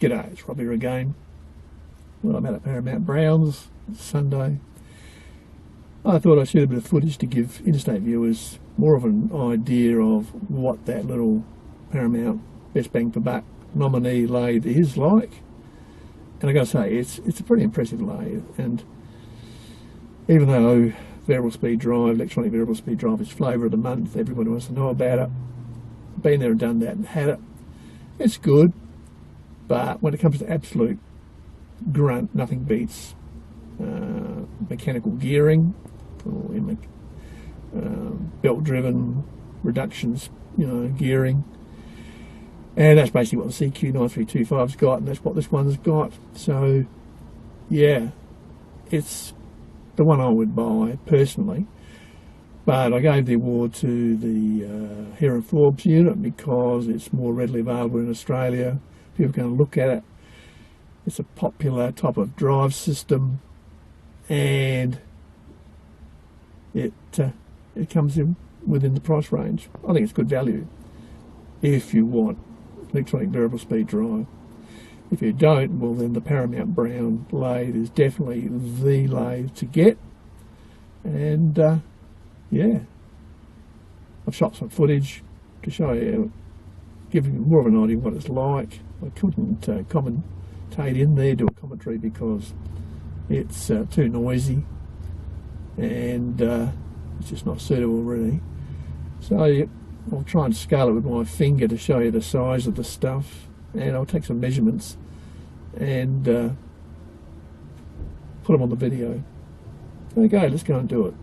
G'day, it's Robbie again. Well, I'm out at Paramount Browns. It's Sunday. I thought I'd share a bit of footage to give interstate viewers more of an idea of what that little Paramount best bang for buck nominee lathe is like. And I got to say, it's a pretty impressive lathe. And even though variable speed drive, electronic variable speed drive is flavour of the month, everybody wants to know about it. Been there and done that and had it. It's good. But when it comes to absolute grunt, nothing beats mechanical gearing or belt-driven reductions, gearing. And that's basically what the CQ9325's got, and that's what this one's got. So, yeah, it's the one I would buy personally. But I gave the award to the Heron Forbes unit because it's more readily available in Australia. People are going to look at it. It's a popular type of drive system, and it comes in within the price range. I think it's good value if you want electronic variable speed drive. If you don't, well then the Paramount Brown lathe is definitely the lathe to get. And yeah, I've shot some footage to show you, giving you more of an idea of what it's like. I couldn't commentate in there, do a commentary, because it's too noisy and it's just not suitable really. So I'll try and scale it with my finger to show you the size of the stuff, and I'll take some measurements and put them on the video. Okay, let's go and do it.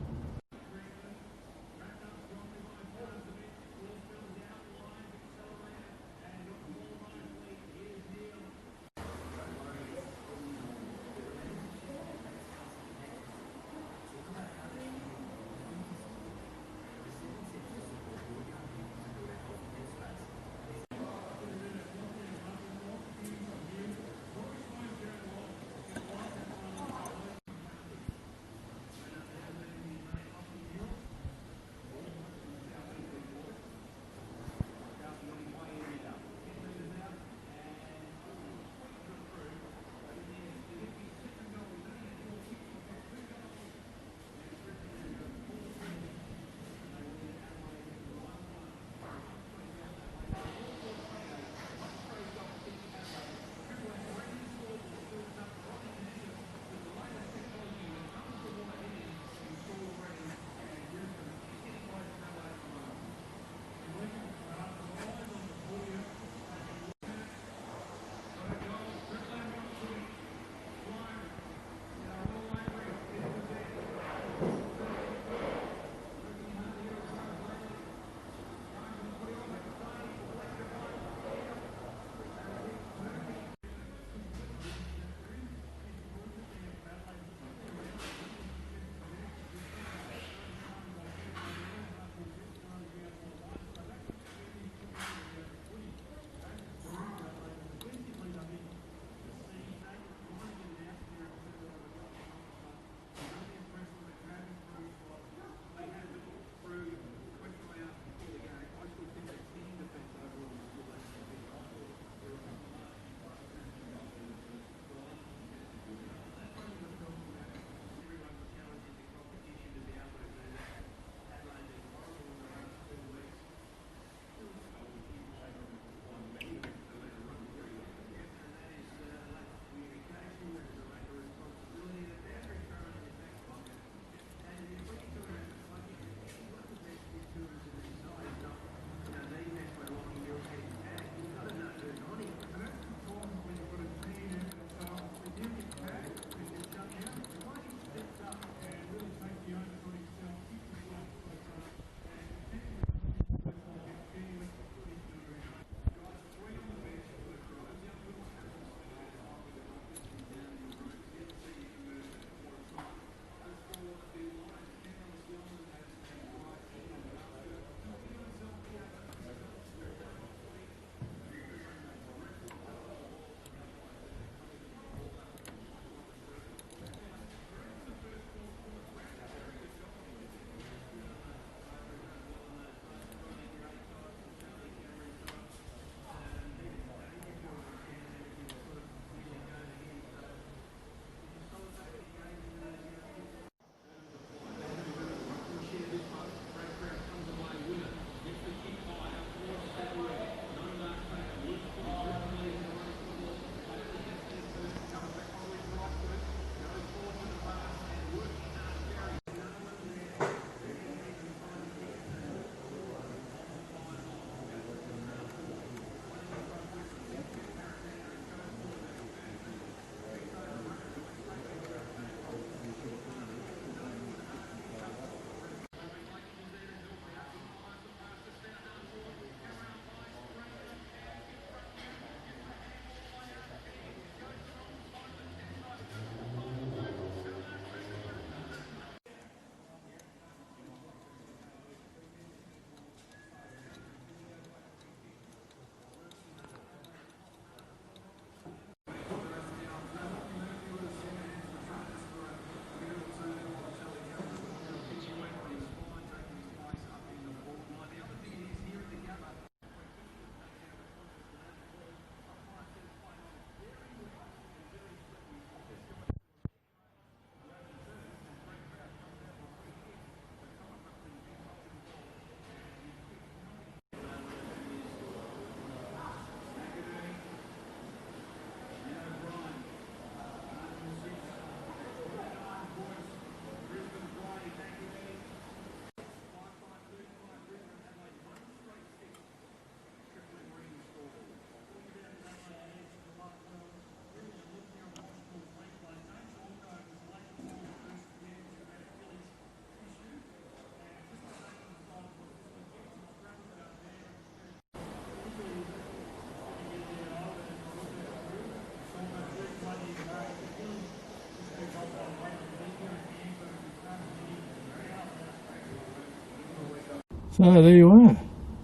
So there you are.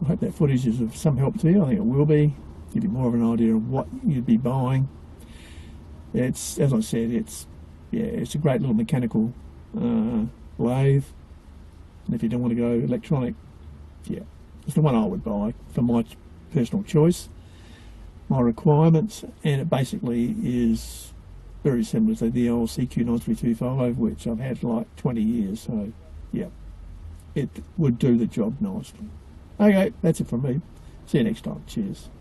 I hope that footage is of some help to you. I think it will be. Give you more of an idea of what you'd be buying. It's, as I said, it's a great little mechanical lathe. And if you don't want to go electronic, yeah, it's the one I would buy for my personal choice, my requirements, and it basically is very similar to the old CQ9325, which I've had for like 20 years. So yeah, it would do the job nicely. Okay, that's it from me. See you next time. Cheers.